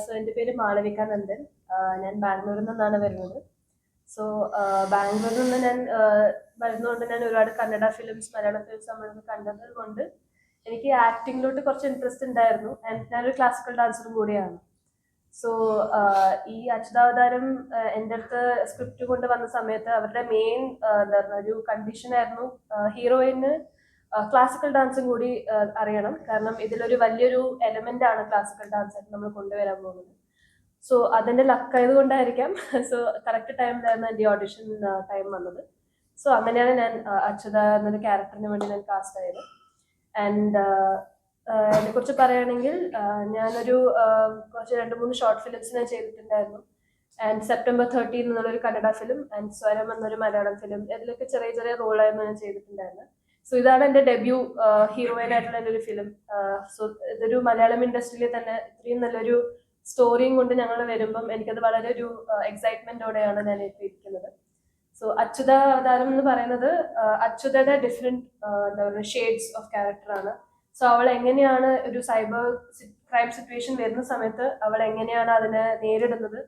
So എൻ്റെ പേര് മാളവിക നന്ദൻ. ഞാൻ ബാംഗ്ലൂരിൽ നിന്നാണ് വരുന്നത്. സോ ബാംഗ്ലൂരിൽ നിന്ന് ഞാൻ വരുന്നതുകൊണ്ട് ഞാൻ ഒരുപാട് കന്നഡ ഫിലിംസ്, മലയാളം ഫിലിംസ് നമ്മളൊക്കെ കണ്ടത് കൊണ്ട് എനിക്ക് ആക്ടിങ്ങിലോട്ട് കുറച്ച് ഇൻട്രസ്റ്റ് ഉണ്ടായിരുന്നു. ആൻഡ് ഞാനൊരു ക്ലാസിക്കൽ ഡാൻസറും കൂടിയാണ്. സോ ഈ അച്യുതാവതാരം എൻ്റെ അടുത്ത് സ്ക്രിപ്റ്റ് കൊണ്ട് വന്ന സമയത്ത് അവരുടെ മെയിൻ എന്താ പറയുക ഒരു കണ്ടീഷനായിരുന്നു ഹീറോയിന് ക്ലാസിക്കൽ ഡാൻസും കൂടി അറിയണം. കാരണം ഇതിലൊരു വലിയൊരു എലമെന്റ് ആണ് ക്ലാസിക്കൽ ഡാൻസ് ആയിട്ട് നമ്മൾ കൊണ്ടുവരാൻ പോകുന്നത്. സോ അതിന്റെ ലക്കായത് കൊണ്ടായിരിക്കാം സോ കറക്റ്റ് ടൈമിലായിരുന്നു എൻ്റെ ഓഡിഷൻ ടൈം വന്നത്. സോ അങ്ങനെയാണ് ഞാൻ അച്യുത എന്നൊരു ക്യാരക്ടറിന് വേണ്ടി ഞാൻ കാസ്റ്റ് ആയത്. ആൻഡ് എന്നെ കുറിച്ച് പറയുകയാണെങ്കിൽ ഞാനൊരു കുറച്ച് 2-3 ഷോർട്ട് ഫിലിംസ് ഞാൻ ചെയ്തിട്ടുണ്ടായിരുന്നു. ആൻഡ് സെപ്റ്റംബർ 13 എന്നുള്ളൊരു കന്നഡ ഫിലിം ആൻഡ് സ്വരം എന്നൊരു മലയാളം ഫിലിം, ഇതിലൊക്കെ ചെറിയ ചെറിയ റോളായിരുന്നു ഞാൻ ചെയ്തിട്ടുണ്ടായിരുന്നത്. സോ ഇതാണ് എൻ്റെ ഡെബ്യൂ ഹീറോയിൻ ആയിട്ടുള്ള എൻ്റെ ഒരു ഫിലിം. സോ ഇതൊരു മലയാളം ഇൻഡസ്ട്രിയിൽ തന്നെ ഇത്രയും നല്ലൊരു സ്റ്റോറിയും കൊണ്ട് ഞങ്ങൾ വരുമ്പം എനിക്കത് വളരെ ഒരു എക്സൈറ്റ്മെന്റോടെയാണ് ഞാൻ എത്തിയിരിക്കുന്നത്. സോ അച്യുത അവതാരം എന്ന് പറയുന്നത് അച്യുതയുടെ ഡിഫറെന്റ് എന്താ പറയുക ഷെയ്ഡ്സ് ഓഫ് ക്യാരക്ടറാണ്. സോ അവൾ എങ്ങനെയാണ് ഒരു സൈബർ ക്രൈം സിറ്റുവേഷൻ വരുന്ന സമയത്ത് അവൾ എങ്ങനെയാണ് അതിനെ നേരിടുന്നത്,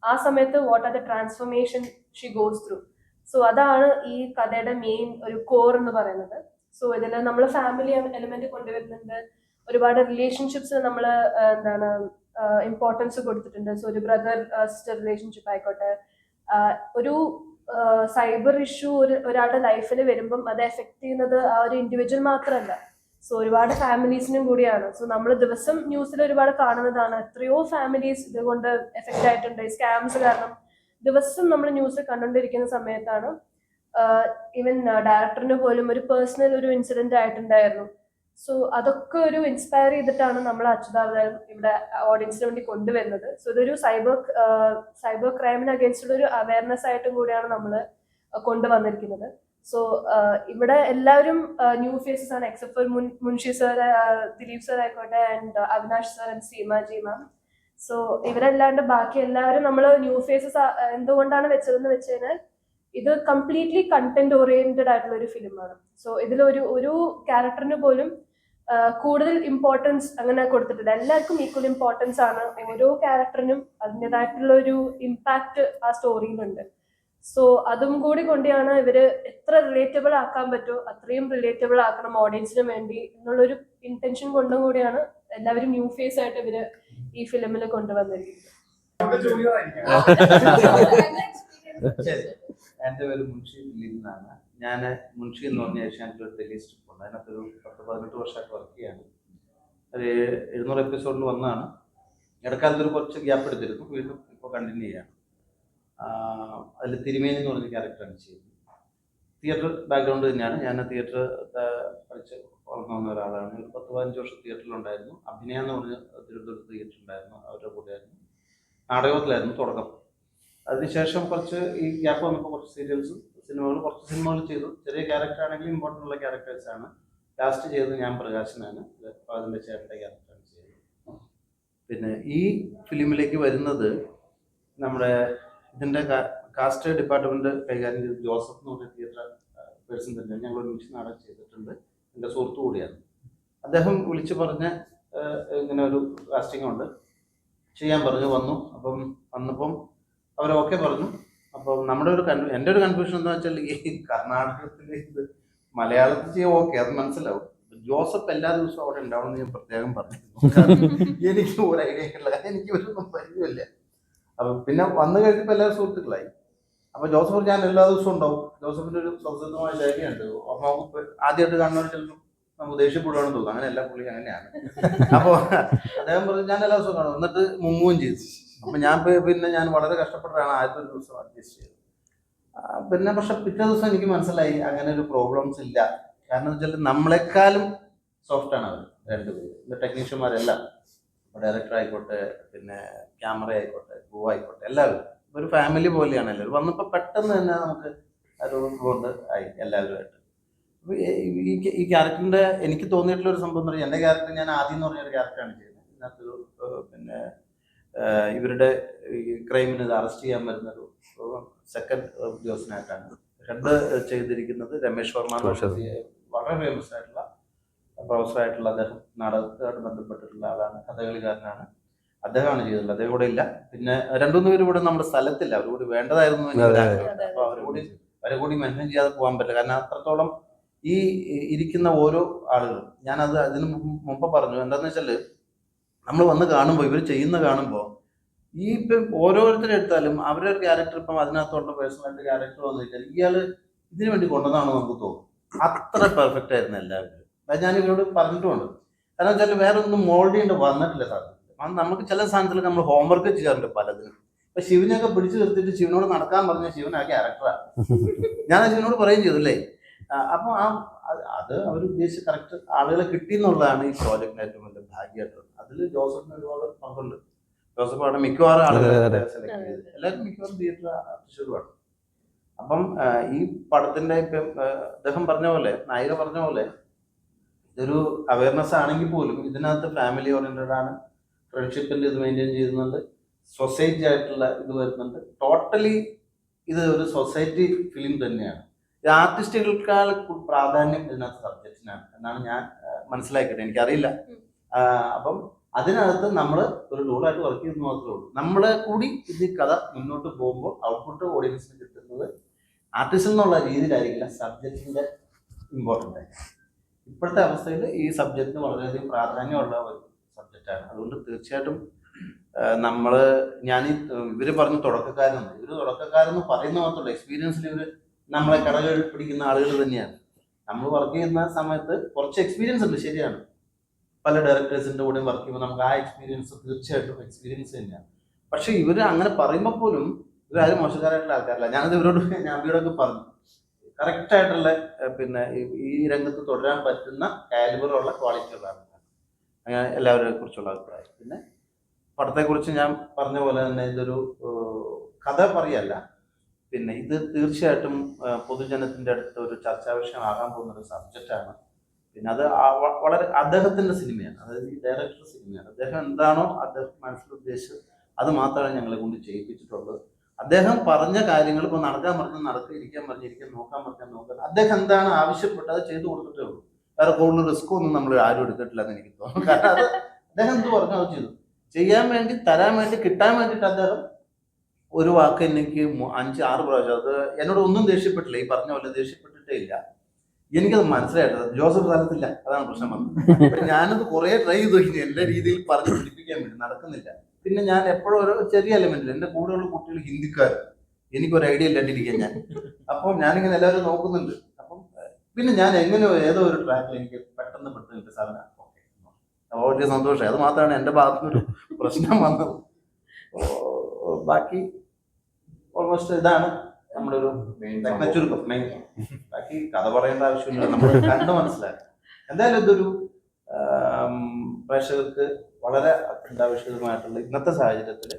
ആ സമയത്ത് what are the transformation she goes through. So അതാണ് ഈ കഥയുടെ മെയിൻ ഒരു കോർ എന്ന് പറയുന്നത്. സോ ഇതിൽ നമ്മൾ ഫാമിലി എലിമെന്റ് കൊണ്ടുവരുന്നുണ്ട്, ഒരുപാട് റിലേഷൻഷിപ്സ് നമ്മൾ എന്താണ് ഇമ്പോർട്ടൻസ് കൊടുത്തിട്ടുണ്ട്. സോ ഒരു ബ്രദർ സിസ്റ്റർ റിലേഷൻഷിപ്പ് ആയിക്കോട്ടെ, ഒരു സൈബർ ഇഷ്യൂ ഒരാളുടെ ലൈഫിൽ വരുമ്പം അത് എഫക്ട് ചെയ്യുന്നത് ആ ഒരു ഇൻഡിവിജ്വൽ മാത്രമല്ല, സോ ഒരുപാട് ഫാമിലീസിനും കൂടിയാണ്. സോ നമ്മൾ ദിവസം ന്യൂസിൽ ഒരുപാട് കാണുന്നതാണ്, എത്രയോ ഫാമിലീസ് ഇതുകൊണ്ട് എഫക്റ്റ് ആയിട്ടുണ്ട് സ്കാംസ് കാരണം. ദിവസം നമ്മൾ ന്യൂസ് കണ്ടുകൊണ്ടിരിക്കുന്ന സമയത്താണ് ഈവൻ ഡയറക്ടറിന് പോലും ഒരു പേഴ്സണൽ ഒരു ഇൻസിഡന്റ് ആയിട്ടുണ്ടായിരുന്നു. സോ അതൊക്കെ ഒരു ഇൻസ്പയർ ചെയ്തിട്ടാണ് നമ്മൾ അച്യുതാവതാരം ഇവിടെ ഓഡിയൻസിന് വേണ്ടി കൊണ്ടുവരുന്നത്. സോ ഇതൊരു സൈബർ ക്രൈമിന് അഗേൻസ്റ്റ് ഒരു അവയർനെസ് ആയിട്ടും കൂടിയാണ് നമ്മൾ കൊണ്ടുവന്നിരിക്കുന്നത്. സോ ഇവിടെ എല്ലാവരും ന്യൂ ഫേസസ് ആണ് except for Munshi sir, Dileep sir ആയിക്കോട്ടെ, and Avinash sir and Seemaji ma'am. So ഇവരല്ലാണ്ട് ബാക്കി എല്ലാവരും നമ്മൾ ന്യൂ ഫേസസ് എന്തുകൊണ്ടാണ് വെച്ചതെന്ന് വെച്ച് കഴിഞ്ഞാൽ ഇത് കംപ്ലീറ്റ്ലി കണ്ടന്റ് ഓറിയന്റഡ് ആയിട്ടുള്ള ഒരു ഫിലിമാണ്. സോ ഇതിലൊരു ക്യാരക്ടറിന് പോലും കൂടുതൽ ഇമ്പോർട്ടൻസ് അങ്ങനെ കൊടുത്തിട്ടില്ല. എല്ലാവർക്കും ഈക്വൽ ഇമ്പോർട്ടൻസ് ആണ്. ഓരോ ക്യാരക്ടറിനും അതിൻ്റെതായിട്ടുള്ള ഒരു ഇമ്പാക്ട് ആ സ്റ്റോറിയിലുണ്ട്. സോ അതും കൂടി കൊണ്ടാണ് ഇവര് എത്ര റിലേറ്റബിൾ ആക്കാൻ പറ്റുമോ അത്രയും റിലേറ്റബിൾ ആക്കണം ഓഡിയൻസിന് വേണ്ടി എന്നുള്ളൊരു ഇന്റൻഷൻ കൊണ്ടും കൂടിയാണ് എല്ലാവരും ന്യൂ ഫേസ് ആയിട്ട് ഇവര് ഈ ഫിലിമിൽ കൊണ്ടുവന്നിരിക്കുന്നത്. എൻ്റെ പേര് മുൻഷി എന്നാണ്. ഞാൻ മുൻഷി എന്ന് പറഞ്ഞ ഏഷ്യാനെറ്റിലൊരു ടെലിസ്ട്രിപ്പ് ഉണ്ട്, അതിനകത്തൊരു 10-18 വർഷമായിട്ട് വർക്ക് ചെയ്യാണ്. ഒരു 700 എപ്പിസോഡിൽ വന്നതാണ്. ഇടക്കാലത്തൊരു കുറച്ച് ഗ്യാപ്പ് എടുത്തിരുന്നു, വീണ്ടും ഇപ്പോൾ കണ്ടിന്യൂ ചെയ്യാണ്. അതിൽ തിരുമേനി എന്ന് പറഞ്ഞ ക്യാരക്ടറാണ് ചെയ്യുന്നത്. തിയേറ്റർ ബാക്ക്ഗ്രൗണ്ട് തന്നെയാണ്. ഞാൻ തിയേറ്റർ പഠിച്ച് വളർന്നു വന്ന ഒരാളാണ്. ഒരു 10-15 വർഷം തിയേറ്ററിലുണ്ടായിരുന്നു. അഭിനയ എന്ന് പറഞ്ഞ തിരുവനന്തപുരത്ത് തിയേറ്റർ ഉണ്ടായിരുന്നു, അവരുടെ കൂടെയായിരുന്നു. നാടകത്തിലായിരുന്നു തുടക്കം. അതിനുശേഷം കുറച്ച് ഈ ഗ്യാപ്പ് വന്നപ്പോൾ കുറച്ച് സീരിയൽസും കുറച്ച് സിനിമകൾ ചെയ്തു. ചെറിയ ക്യാരക്ടർ ആണെങ്കിലും ഇമ്പോർട്ടൻ്റ് ഉള്ള ക്യാരക്ടേഴ്സാണ്. ലാസ്റ്റ് ചെയ്തത് ഞാൻ പ്രകാശനാണ്, അതിൻ്റെ ചേട്ടൻ്റെ ക്യാരക്ടറാണ് ചെയ്തത്. പിന്നെ ഈ ഫിലിമിലേക്ക് വരുന്നത് നമ്മുടെ ഇതിൻ്റെ കാസ്റ്റ് ഡിപ്പാർട്ട്മെൻറ്റ് കൈകാര്യം ചെയ്ത് ജോസഫ് എന്ന് പറഞ്ഞ തിയേറ്റർ പേഴ്സൺ തന്നെയാണ്. ഞങ്ങൾ ഒരുമിച്ച് നാടകം ചെയ്തിട്ടുണ്ട്, എൻ്റെ സുഹൃത്തു കൂടിയാണ്. അദ്ദേഹം വിളിച്ച് പറഞ്ഞ് ഇങ്ങനെ ഒരു കാസ്റ്റിംഗ് ഉണ്ട്, ചെയ്യാൻ പറഞ്ഞു. വന്നപ്പം അവർ ഓക്കെ പറഞ്ഞു. അപ്പം നമ്മുടെ എൻ്റെ ഒരു കൺഫ്യൂഷൻ എന്താ വെച്ചാൽ ഈ കർണാടകത്തിൽ ഇത് മലയാളത്തിൽ ചെയ്യാൻ ഓക്കെ, അത് മനസ്സിലാവും. ജോസഫ് എല്ലാ ദിവസവും അവിടെ ഉണ്ടാവണമെന്ന് ഞാൻ പ്രത്യേകം പറഞ്ഞിരുന്നു. എനിക്ക് ഒരു ഐഡിയ ഇല്ല, എനിക്ക് ഒരു പരിചയമില്ല. അപ്പം പിന്നെ വന്നു കഴിഞ്ഞപ്പോൾ എല്ലാവരും സുഹൃത്തുക്കളായി. അപ്പോൾ ജോസഫ് ഞാൻ എല്ലാ ദിവസവും ഉണ്ടാവും. ജോസഫിൻ്റെ ഒരു സ്വതന്ത്രമായ ശൈലിയുണ്ട്. ആദ്യമായിട്ട് കാണുന്നവർ ചിലപ്പോൾ നമുക്ക് ദേഷ്യപ്പെടുകയാണെന്ന് തോന്നുന്നു, അങ്ങനെയല്ല, പുള്ളി അങ്ങനെയാണ്. അപ്പോൾ അദ്ദേഹം പറഞ്ഞു ഞാൻ എല്ലാ ദിവസവും കാണും, എന്നിട്ട് മുങ്ങുകയും ചെയ്തു. അപ്പം ഞാൻ വളരെ കഷ്ടപ്പെട്ടാണ് ആദ്യത്തെ ഒരു ദിവസം അഡ്ജസ്റ്റ് ചെയ്തത്. പിന്നെ പക്ഷെ പിറ്റേ ദിവസം എനിക്ക് മനസ്സിലായി അങ്ങനെ ഒരു പ്രോബ്ലംസ് ഇല്ല. കാരണം എന്ന് വെച്ചാൽ നമ്മളെക്കാളും സോഫ്റ്റാണ് അവർ രണ്ടുപേരും, ടെക്നീഷ്യന്മാരെല്ലാം, ഡയറക്ടർ ആയിക്കോട്ടെ, പിന്നെ ക്യാമറ ആയിക്കോട്ടെ, ക്രൂ ആയിക്കോട്ടെ, എല്ലാവരും ഒരു ഫാമിലി പോലെയാണ്. എല്ലാവരും വന്നപ്പോൾ പെട്ടെന്ന് തന്നെ നമുക്ക് ഒരു കൊണ്ട് ആയി എല്ലാവരുമായിട്ട്. അപ്പോൾ ഈ ക്യാരക്ടറിൻ്റെ എനിക്ക് തോന്നിയിട്ടുള്ള ഒരു സംഭവം എന്ന് പറഞ്ഞാൽ, എൻ്റെ ക്യാരക്ടർ ഞാൻ ആദ്യം എന്ന് പറഞ്ഞൊരു ക്യാരക്ടറാണ് ചെയ്യുന്നത്. ഇതിനകത്തൊരു പിന്നെ ഇവരുടെ ക്രൈമിന് ഇത് അറസ്റ്റ് ചെയ്യാൻ വരുന്നൊരു സെക്കൻഡ് ഉദ്യോഗസ്ഥനായിട്ടാണ്. ഹെഡ് ചെയ്തിരിക്കുന്നത് രമേശ് വർമ്മ, വളരെ ഫേമസ് ആയിട്ടുള്ള പ്രൊഫസറായിട്ടുള്ള അദ്ദേഹം നാടകത്തോട് ബന്ധപ്പെട്ടിട്ടുള്ള ആളാണ്, കഥകളിക്കാരനാണ്. അദ്ദേഹമാണ് ചെയ്തിട്ടുള്ളത്. അദ്ദേഹം കൂടെ ഇല്ല. പിന്നെ 2-3 പേര് കൂടെ നമ്മുടെ സ്ഥലത്തില്ല, അവർ കൂടി വേണ്ടതായിരുന്നു എനിക്ക് ആഗ്രഹമുണ്ട്. അപ്പൊ അവരെ കൂടി മെൻഷൻ ചെയ്യാതെ പോകാൻ പറ്റില്ല. കാരണം അത്രത്തോളം ഈ ഇരിക്കുന്ന ഓരോ ആളുകളും, ഞാനത് അതിന് മുമ്പ് പറഞ്ഞു, എന്താന്ന് വെച്ചാല് നമ്മൾ വന്ന് കാണുമ്പോൾ ഇവർ ചെയ്യുന്ന കാണുമ്പോൾ ഈ ഇപ്പം ഓരോരുത്തരെ എടുത്താലും അവരുടെ ക്യാരക്ടർ, ഇപ്പം അതിനകത്തുള്ള പേഴ്സണാലിറ്റി ക്യാരക്ടർ വന്നു കഴിഞ്ഞാൽ ഇയാള് ഇതിനു വേണ്ടി കൊണ്ടുവന്നാണെന്ന് നമുക്ക് തോന്നും. അത്ര പെർഫെക്റ്റ് ആയിരുന്നു എല്ലാവരും. അത് ഞാൻ ഇവരോട് പറഞ്ഞിട്ടുമുണ്ട്. കാരണം വെച്ചാൽ വേറെ ഒന്നും മോൾഡ് ചെയ്യേണ്ട വന്നിട്ടില്ല സാധനം. നമുക്ക് ചില സാധനത്തിൽ നമ്മൾ ഹോംവർക്ക് ചെയ്യാറുണ്ട് പലതിനും. ഇപ്പൊ ശിവനെയൊക്കെ പിടിച്ചു നിർത്തിയിട്ട് ശിവനോട് നടക്കാൻ പറഞ്ഞ ശിവൻ ആ ക്യാരക്ടറാണ്. ഞാൻ ശിവനോട് പറയുകയും ചെയ്തല്ലേ. അപ്പൊ അത് അവർ ഉദ്ദേശിച്ച കറക്റ്റ് ആളുകളെ കിട്ടി എന്നുള്ളതാണ് ഈ പ്രോജക്റ്റിന് ഏറ്റവും വലിയ ഭാഗ്യമായിട്ടുള്ളത്. അതിൽ ജോസഫിന് ഒരുപാട് പങ്കുണ്ട്. ജോസഫ് അവിടെ മിക്കവാറും ആളുകളെ സെലക്ട് ചെയ്ത് എല്ലാവരും മിക്കവാറും തിയേറ്റർ ആർട്ടിസ്റ്റുകളാണ്. അപ്പം ഈ പടത്തിന്റെ ഇപ്പം അദ്ദേഹം പറഞ്ഞ പോലെ, നായിക പറഞ്ഞ പോലെ, ഇതൊരു അവയർനെസ് ആണെങ്കിൽ പോലും ഇതിനകത്ത് ഫാമിലി ഓറിയന്റഡ് ആണ്, ഫ്രണ്ട്ഷിപ്പിന്റെ ഇത് മെയിൻറ്റെയിൻ ചെയ്യുന്നുണ്ട്, സൊസൈറ്റി ആയിട്ടുള്ള ഇത് വരുന്നുണ്ട്. ടോട്ടലി ഇത് ഒരു സൊസൈറ്റി ഫിലിം തന്നെയാണ്. ആർട്ടിസ്റ്റുകൾക്കാൾ പ്രാധാന്യം ഇതിനകത്ത് സബ്ജക്റ്റിനാണ് എന്നാണ് ഞാൻ മനസ്സിലാക്കിയത്. എനിക്കറിയില്ല. അപ്പം അതിനകത്ത് നമ്മൾ ഒരു റൂളായിട്ട് വർക്ക് ചെയ്യുന്നത് മാത്രമേ ഉള്ളൂ. നമ്മളെ കൂടി ഇത് കഥ മുന്നോട്ട് പോകുമ്പോൾ ഔട്ട്പുട്ട് ഓഡിയൻസിന് കിട്ടുന്നത് ആർട്ടിസ്റ്റ് എന്നുള്ള രീതിയിലായിരിക്കില്ല, സബ്ജക്റ്റിന്റെ ഇമ്പോർട്ടൻ്റ് ആയിരിക്കും. ഇപ്പോഴത്തെ അവസ്ഥയിൽ ഈ സബ്ജക്റ്റിന് വളരെയധികം പ്രാധാന്യമുള്ള ഒരു സബ്ജക്റ്റാണ്. അതുകൊണ്ട് തീർച്ചയായിട്ടും ഇവര് പറഞ്ഞ തുടക്കക്കാരെന്ന്, ഇവര് തുടക്കക്കാരെന്ന് പറയുന്ന മാത്രമല്ല, എക്സ്പീരിയൻസിൽ ഇവര് നമ്മളെ കടകൾ പിടിക്കുന്ന ആളുകൾ തന്നെയാണ്. നമ്മൾ വർക്ക് ചെയ്യുന്ന സമയത്ത് കുറച്ച് എക്സ്പീരിയൻസ് ഉണ്ട്, ശരിയാണ്. പല ഡയറക്ടേഴ്സിന്റെ കൂടെയും വർക്ക് ചെയ്യുമ്പോൾ നമുക്ക് ആ എക്സ്പീരിയൻസ് തീർച്ചയായിട്ടും എക്സ്പീരിയൻസ് തന്നെയാണ്. പക്ഷെ ഇവര് അങ്ങനെ പറയുമ്പോൾ പോലും ഇവരാരും മോശക്കാരായിട്ടുള്ള ആൾക്കാരല്ല. ഞാനവരോടൊക്കെ പറഞ്ഞു, കറക്റ്റ് ആയിട്ടുള്ള പിന്നെ ഈ രംഗത്ത് തുടരാൻ പറ്റുന്ന കാലിബറുള്ള ക്വാളിറ്റി ഉള്ള ആൾക്കാർ. അങ്ങനെ എല്ലാവരെ കുറിച്ചുള്ള അഭിപ്രായം. പിന്നെ പടത്തെക്കുറിച്ച് ഞാൻ പറഞ്ഞ പോലെ തന്നെ ഇതൊരു കഥ പറയല്ല, പിന്നെ ഇത് തീർച്ചയായിട്ടും പൊതുജനത്തിന്റെ അടുത്ത് ഒരു ചർച്ചാ വിഷയമാകാൻ പോകുന്ന ഒരു സബ്ജക്റ്റാണ്. പിന്നെ അത് വളരെ അദ്ദേഹത്തിന്റെ സിനിമയാണ്, അതായത് ഈ ഡയറക്ടർ സിനിമയാണ്. അദ്ദേഹം എന്താണോ അദ്ദേഹം മനസ്സിൽ ഉദ്ദേശിച്ചത് അത് മാത്രമാണ് ഞങ്ങളെ കൊണ്ട് ചെയ്യിപ്പിച്ചിട്ടുള്ളത്. അദ്ദേഹം പറഞ്ഞ കാര്യങ്ങൾ ഇപ്പോൾ നടക്കാൻ പറഞ്ഞാൽ നടക്കുക, ഇരിക്കാൻ പറഞ്ഞിരിക്കാൻ, നോക്കാൻ പറഞ്ഞാൽ നോക്കാൻ, അദ്ദേഹം എന്താണ് ആവശ്യപ്പെട്ടത് അത് ചെയ്തു കൊടുത്തിട്ടേ ഉള്ളൂ. വേറെ കൂടുതൽ റിസ്ക് ഒന്നും നമ്മൾ ആരും എടുത്തിട്ടില്ല എന്ന് എനിക്ക് തോന്നുന്നു. കാരണം അത് അദ്ദേഹം എന്ത് പറഞ്ഞു അത് ചെയ്തു. ചെയ്യാൻ വേണ്ടി, തരാൻ വേണ്ടി, കിട്ടാൻ വേണ്ടിയിട്ട് അദ്ദേഹം ഒരു വാക്ക് എനിക്ക് 5-6 പ്രാവശ്യം, അത് എന്നോട് ഒന്നും ദേഷ്യപ്പെട്ടില്ല, ഈ പറഞ്ഞ പോലെ ദേഷ്യപ്പെട്ടിട്ടേ ഇല്ല. എനിക്കത് മനസ്സിലായിട്ടത് ജോസഫ് സ്ഥലത്തില്ല, അതാണ് പ്രശ്നം വന്നത്. ഞാനത് കുറെ ട്രൈ ചെയ്ത് നോക്കി എന്റെ രീതിയിൽ പറഞ്ഞ് പിടിപ്പിക്കാൻ വേണ്ടി, നടക്കുന്നില്ല. പിന്നെ ഞാൻ എപ്പോഴും ഒരു ചെറിയ എലമെന്റിൽ, എന്റെ കൂടെയുള്ള കുട്ടികൾ ഹിന്ദിക്കാർ, എനിക്കൊരു ഐഡിയ ഇല്ലാണ്ടിരിക്കാൻ ഞാൻ. അപ്പം ഞാനിങ്ങനെ എല്ലാവരും നോക്കുന്നുണ്ട്. അപ്പം പിന്നെ ഞാൻ എങ്ങനെയോ ഏതോ ഒരു ട്രാക്കിൽ എനിക്ക് പെട്ടെന്ന് കിട്ടിയ സാധനം വലിയ സന്തോഷം. അത് മാത്രമാണ് എന്റെ ഭാഗത്തുനിന്നൊരു പ്രശ്നം വന്നത്. ബാക്കി ഓൾമോസ്റ്റ് ഇതാണ് നമ്മുടെ ഒരു ചുരുക്കം. ബാക്കി കഥ പറയേണ്ട ആവശ്യമില്ല, നമ്മൾ കണ്ടു മനസ്സിലാക്കി. എന്തായാലും ഇതൊരു പ്രേക്ഷകർക്ക് വളരെ അത്യന്താപേക്ഷിതമായിട്ടുള്ള ഇന്നത്തെ സാഹചര്യത്തിൽ